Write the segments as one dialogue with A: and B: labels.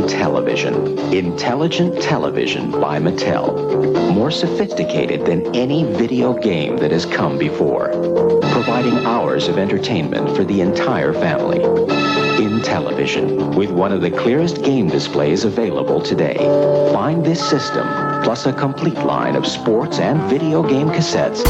A: Intellivision. Intelligent television by Mattel. More sophisticated than any video game that has come before. Providing hours of entertainment for the entire family. Intellivision, with one of the clearest game displays available today. Find this system, plus a complete line of sports and video game cassettes.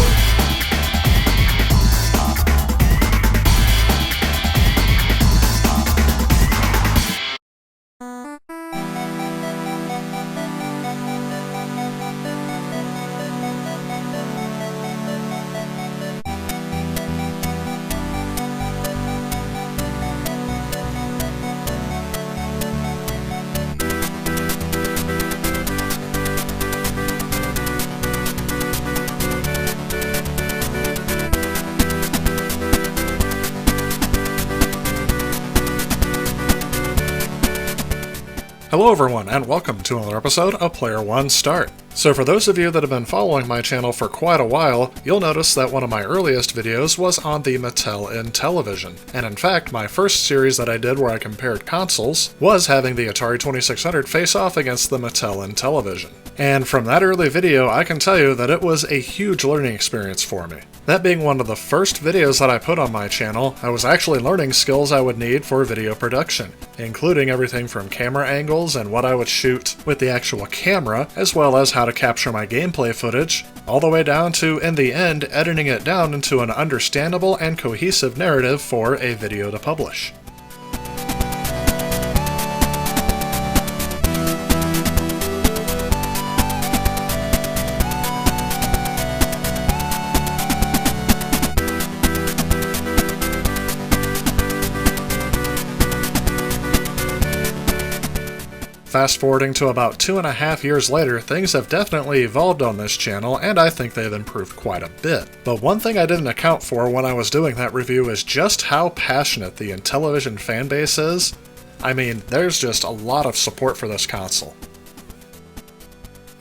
B: Hello everyone, and welcome to another episode of Player One Start. So for those of you that have been following my channel for quite a while, you'll notice that one of my earliest videos was on the Mattel Intellivision. And in fact, my first series that I did where I compared consoles was having the Atari 2600 face off against the Mattel Intellivision. And from that early video, I can tell you that it was a huge learning experience for me. That being one of the first videos that I put on my channel, I was actually learning skills I would need for video production, including everything from camera angles and what I would shoot with the actual camera, as well as how to capture my gameplay footage, all the way down to, in the end, editing it down into an understandable and cohesive narrative for a video to publish. Fast forwarding to about 2.5 years later, things have definitely evolved on this channel, and I think they've improved quite a bit. But one thing I didn't account for when I was doing that review is just how passionate the Intellivision fanbase is. I mean, there's just a lot of support for this console.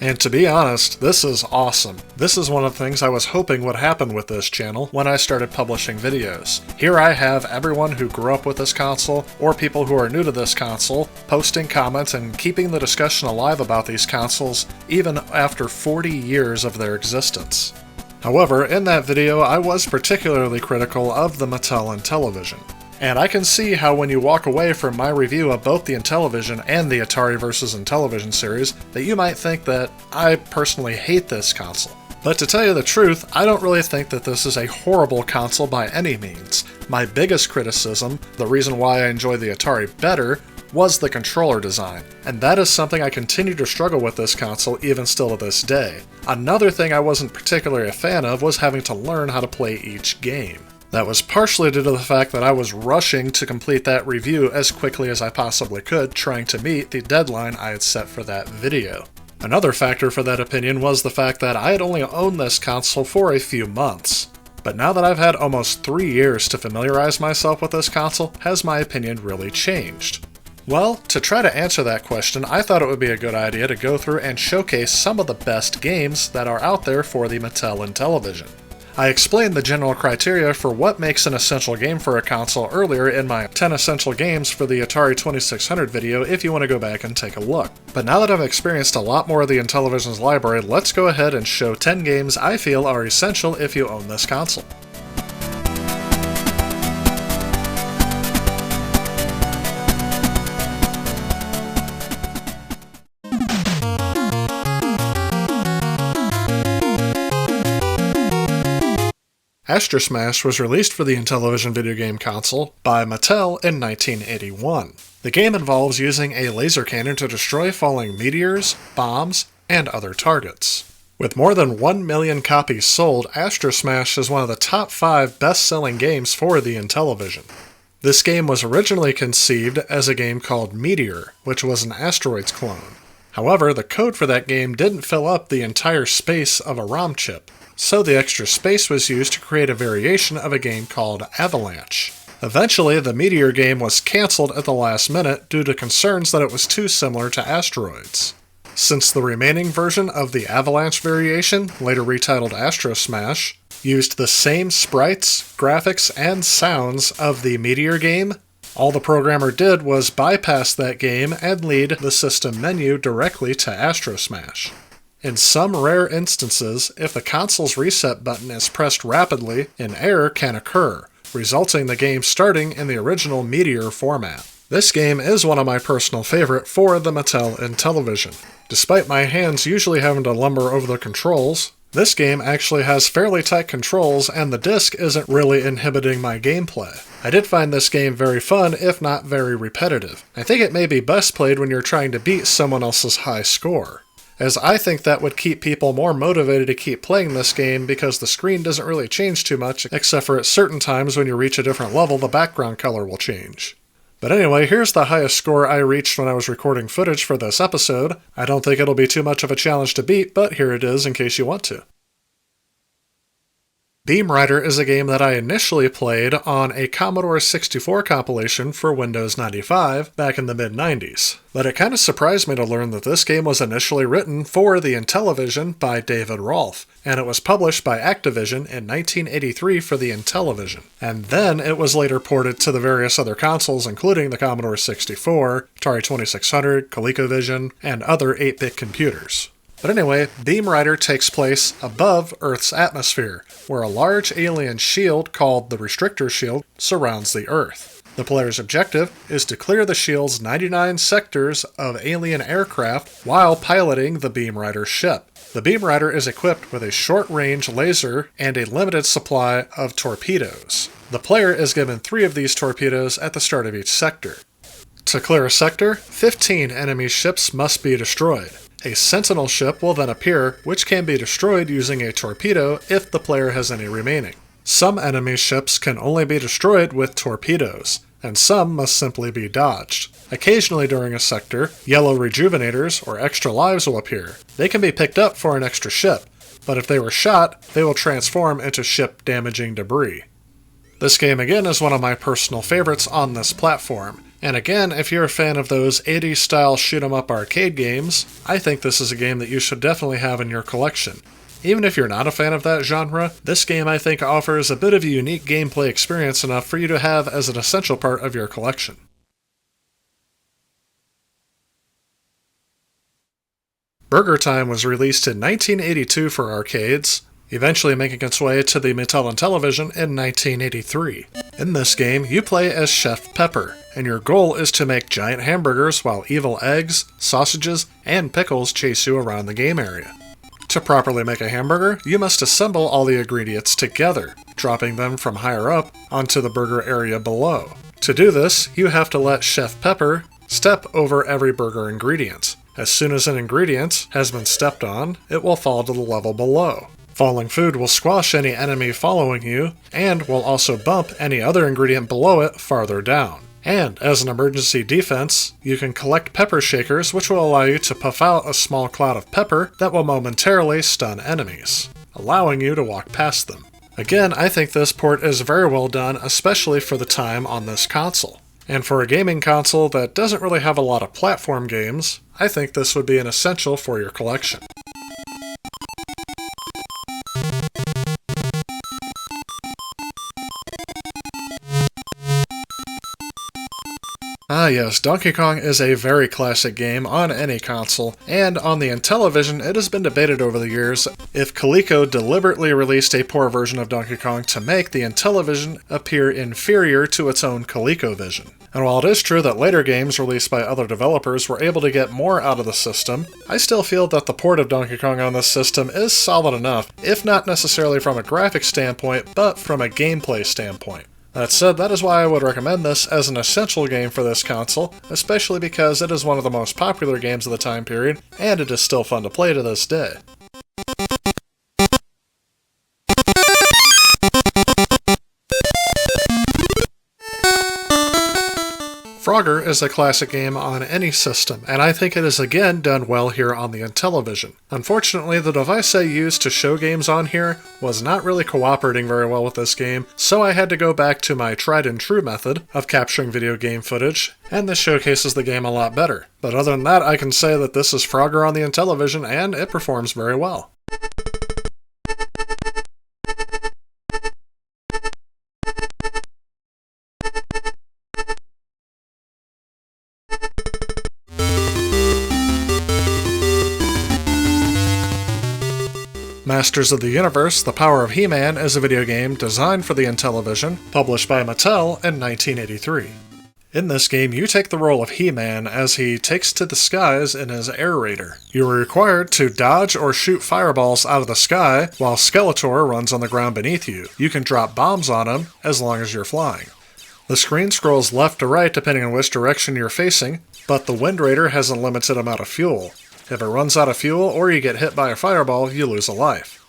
B: And to be honest, this is awesome. This is one of the things I was hoping would happen with this channel when I started publishing videos. Here I have everyone who grew up with this console, or people who are new to this console, posting comments and keeping the discussion alive about these consoles even after 40 years of their existence. However, in that video I was particularly critical of the Mattel Intellivision. And I can see how when you walk away from my review of both the Intellivision and the Atari vs. Intellivision series, that you might think that I personally hate this console. But to tell you the truth, I don't really think that this is a horrible console by any means. My biggest criticism, the reason why I enjoy the Atari better, was the controller design, and that is something I continue to struggle with this console even still to this day. Another thing I wasn't particularly a fan of was having to learn how to play each game. That was partially due to the fact that I was rushing to complete that review as quickly as I possibly could, trying to meet the deadline I had set for that video. Another factor for that opinion was the fact that I had only owned this console for a few months. But now that I've had almost 3 years to familiarize myself with this console, has my opinion really changed? Well, to try to answer that question, I thought it would be a good idea to go through and showcase some of the best games that are out there for the Mattel Intellivision. I explained the general criteria for what makes an essential game for a console earlier in my 10 essential games for the Atari 2600 video if you want to go back and take a look. But now that I've experienced a lot more of the Intellivision's library, let's go ahead and show 10 games I feel are essential if you own this console. Astro Smash was released for the Intellivision video game console by Mattel in 1981. The game involves using a laser cannon to destroy falling meteors, bombs, and other targets. With more than 1 million copies sold, Astro Smash is one of the top 5 best-selling games for the Intellivision. This game was originally conceived as a game called Meteor, which was an Asteroids clone. However, the code for that game didn't fill up the entire space of a ROM chip, so the extra space was used to create a variation of a game called Avalanche. Eventually, the Meteor game was cancelled at the last minute due to concerns that it was too similar to Asteroids. Since the remaining version of the Avalanche variation, later retitled Astro Smash, used the same sprites, graphics, and sounds of the Meteor game, All the programmer did was bypass that game and lead the system menu directly to Astro Smash. In some rare instances, if the console's reset button is pressed rapidly, an error can occur, resulting in the game starting in the original Meteor format. This game is one of my personal favorite for the Mattel Intellivision. Despite my hands usually having to lumber over the controls, this game actually has fairly tight controls and the disc isn't really inhibiting my gameplay. I did find this game very fun, if not very repetitive. I think it may be best played when you're trying to beat someone else's high score, as I think that would keep people more motivated to keep playing this game because the screen doesn't really change too much, except for at certain times when you reach a different level the background color will change. But anyway, here's the highest score I reached when I was recording footage for this episode. I don't think it'll be too much of a challenge to beat, but here it is in case you want to. Beam Rider is a game that I initially played on a Commodore 64 compilation for Windows 95 back in the mid-90s. But it kind of surprised me to learn that this game was initially written for the Intellivision by David Rolfe, and it was published by Activision in 1983 for the Intellivision. And then it was later ported to the various other consoles including the Commodore 64, Atari 2600, ColecoVision, and other 8-bit computers. But anyway, Beam Rider takes place above Earth's atmosphere, where a large alien shield called the Restrictor Shield surrounds the Earth. The player's objective is to clear the shield's 99 sectors of alien aircraft while piloting the Beam Rider ship. The Beam Rider is equipped with a short-range laser and a limited supply of torpedoes. The player is given 3 of these torpedoes at the start of each sector. To clear a sector, 15 enemy ships must be destroyed. A Sentinel ship will then appear, which can be destroyed using a torpedo if the player has any remaining. Some enemy ships can only be destroyed with torpedoes, and some must simply be dodged. Occasionally during a sector, yellow rejuvenators or extra lives will appear. They can be picked up for an extra ship, but if they were shot, they will transform into ship-damaging debris. This game again is one of my personal favorites on this platform. And again, if you're a fan of those 80s style shoot-'em-up arcade games, I think this is a game that you should definitely have in your collection. Even if you're not a fan of that genre, this game I think offers a bit of a unique gameplay experience enough for you to have as an essential part of your collection. BurgerTime was released in 1982 for arcades, eventually making its way to the Mattel Intellivision in 1983. In this game, you play as Chef Pepper, and your goal is to make giant hamburgers while evil eggs, sausages, and pickles chase you around the game area. To properly make a hamburger, you must assemble all the ingredients together, dropping them from higher up onto the burger area below. To do this, you have to let Chef Pepper step over every burger ingredient. As soon as an ingredient has been stepped on, it will fall to the level below. Falling food will squash any enemy following you, and will also bump any other ingredient below it farther down. And, as an emergency defense, you can collect pepper shakers which will allow you to puff out a small cloud of pepper that will momentarily stun enemies, allowing you to walk past them. Again, I think this port is very well done, especially for the time on this console. And for a gaming console that doesn't really have a lot of platform games, I think this would be an essential for your collection. Ah yes, Donkey Kong is a very classic game on any console, and on the Intellivision it has been debated over the years if Coleco deliberately released a poor version of Donkey Kong to make the Intellivision appear inferior to its own ColecoVision. And while it is true that later games released by other developers were able to get more out of the system, I still feel that the port of Donkey Kong on this system is solid enough, if not necessarily from a graphic standpoint, but from a gameplay standpoint. That said, that is why I would recommend this as an essential game for this console, especially because it is one of the most popular games of the time period, and it is still fun to play to this day. Frogger is a classic game on any system, and I think it is again done well here on the Intellivision. Unfortunately, the device I used to show games on here was not really cooperating very well with this game, so I had to go back to my tried and true method of capturing video game footage, and this showcases the game a lot better. But other than that, I can say that this is Frogger on the Intellivision, and it performs very well. Masters of the Universe: The Power of He-Man is a video game designed for the Intellivision, published by Mattel in 1983. In this game, you take the role of He-Man as he takes to the skies in his air raider. You are required to dodge or shoot fireballs out of the sky while Skeletor runs on the ground beneath you. You can drop bombs on him as long as you're flying. The screen scrolls left to right depending on which direction you're facing, but the Wind Raider has a limited amount of fuel. If it runs out of fuel or you get hit by a fireball, you lose a life.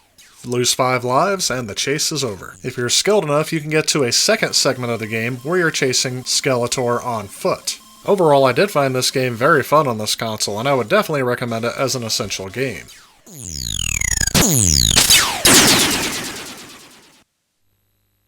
B: Lose 5 lives and the chase is over. If you're skilled enough, you can get to a second segment of the game where you're chasing Skeletor on foot. Overall, I did find this game very fun on this console, and I would definitely recommend it as an essential game.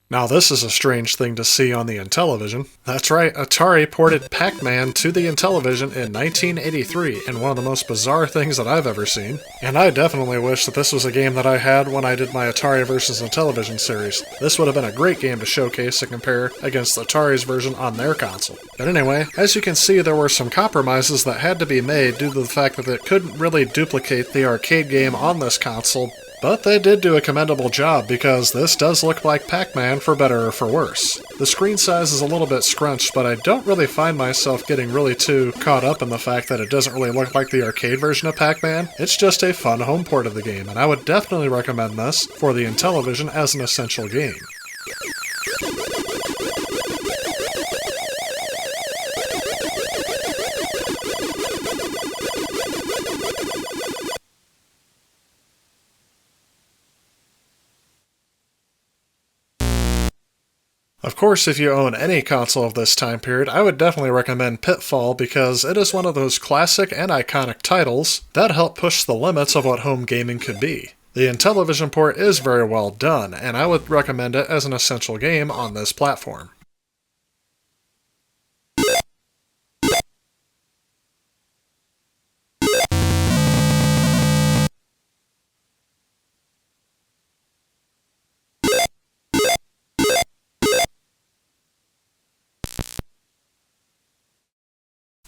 B: Now this is a strange thing to see on the Intellivision. That's right, Atari ported PacMan to the Intellivision in 1983 in one of the most bizarre things that I've ever seen. And I definitely wish that this was a game that I had when I did my Atari vs. Intellivision series. This would have been a great game to showcase and compare against Atari's version on their console. But anyway, as you can see, there were some compromises that had to be made due to the fact that it couldn't really duplicate the arcade game on this console. But they did do a commendable job because this does look like Pac-Man for better or for worse. The screen size is a little bit scrunched, but I don't really find myself getting really too caught up in the fact that it doesn't really look like the arcade version of Pac-Man. It's just a fun home port of the game, and I would definitely recommend this for the Intellivision as an essential game. Of course, if you own any console of this time period, I would definitely recommend Pitfall because it is one of those classic and iconic titles that help push the limits of what home gaming could be. The Intellivision port is very well done, and I would recommend it as an essential game on this platform.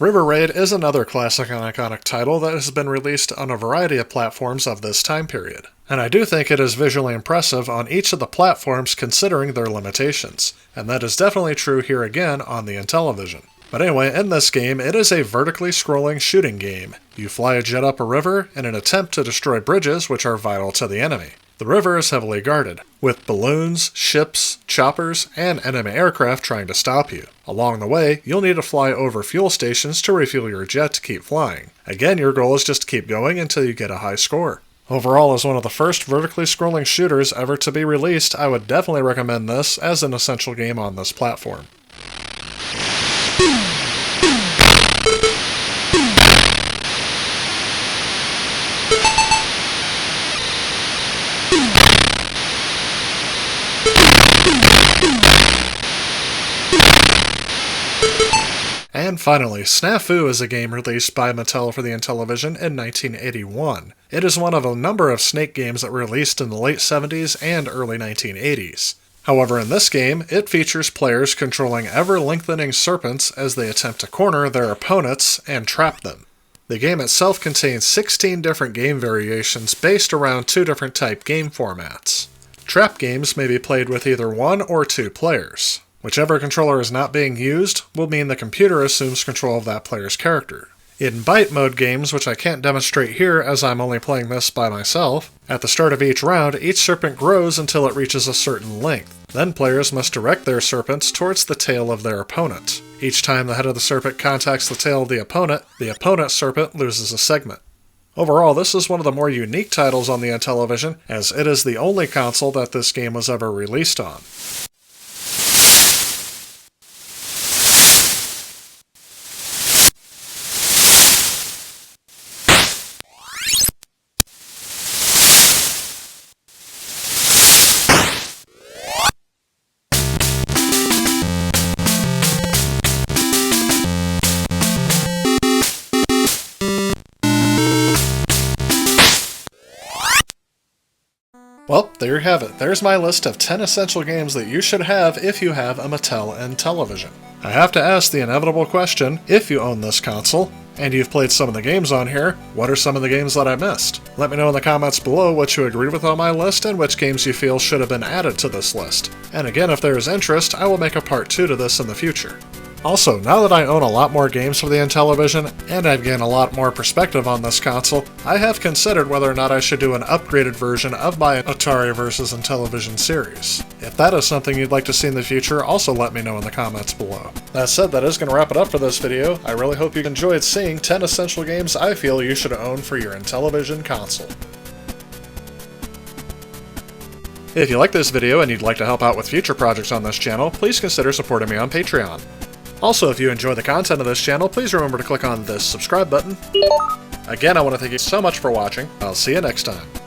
B: River Raid is another classic and iconic title that has been released on a variety of platforms of this time period. And I do think it is visually impressive on each of the platforms considering their limitations. And that is definitely true here again on the Intellivision. But anyway, in this game, it is a vertically scrolling shooting game. You fly a jet up a river in an attempt to destroy bridges which are vital to the enemy. The river is heavily guarded, with balloons, ships, choppers, and enemy aircraft trying to stop you. Along the way, you'll need to fly over fuel stations to refuel your jet to keep flying. Again, your goal is just to keep going until you get a high score. Overall, as one of the first vertically scrolling shooters ever to be released, I would definitely recommend this as an essential game on this platform. And finally, Snafu is a game released by Mattel for the Intellivision in 1981. It is one of a number of Snake games that were released in the late 70s and early 1980s. However, in this game, it features players controlling ever-lengthening serpents as they attempt to corner their opponents and trap them. The game itself contains 16 different game variations based around 2 different type game formats. Trap games may be played with either 1 or 2 players. Whichever controller is not being used will mean the computer assumes control of that player's character. In bite mode games, which I can't demonstrate here as I'm only playing this by myself, at the start of each round, each serpent grows until it reaches a certain length. Then players must direct their serpents towards the tail of their opponent. Each time the head of the serpent contacts the tail of the opponent's serpent loses a segment. Overall, this is one of the more unique titles on the Intellivision, as it is the only console that this game was ever released on. Well, there you have it. There's my list of 10 essential games that you should have if you have a Mattel Intellivision. I have to ask the inevitable question, if you own this console, and you've played some of the games on here, what are some of the games that I missed? Let me know in the comments below what you agreed with on my list and which games you feel should have been added to this list. And again, if there is interest, I will make a part 2 to this in the future. Also, now that I own a lot more games for the Intellivision, and I've gained a lot more perspective on this console, I have considered whether or not I should do an upgraded version of my Atari vs. Intellivision series. If that is something you'd like to see in the future, also let me know in the comments below. That said, that is going to wrap it up for this video. I really hope you enjoyed seeing 10 essential games I feel you should own for your Intellivision console. If you like this video and you'd like to help out with future projects on this channel, please consider supporting me on Patreon. Also, if you enjoy the content of this channel, please remember to click on this subscribe button. Again, I want to thank you so much for watching. I'll see you next time.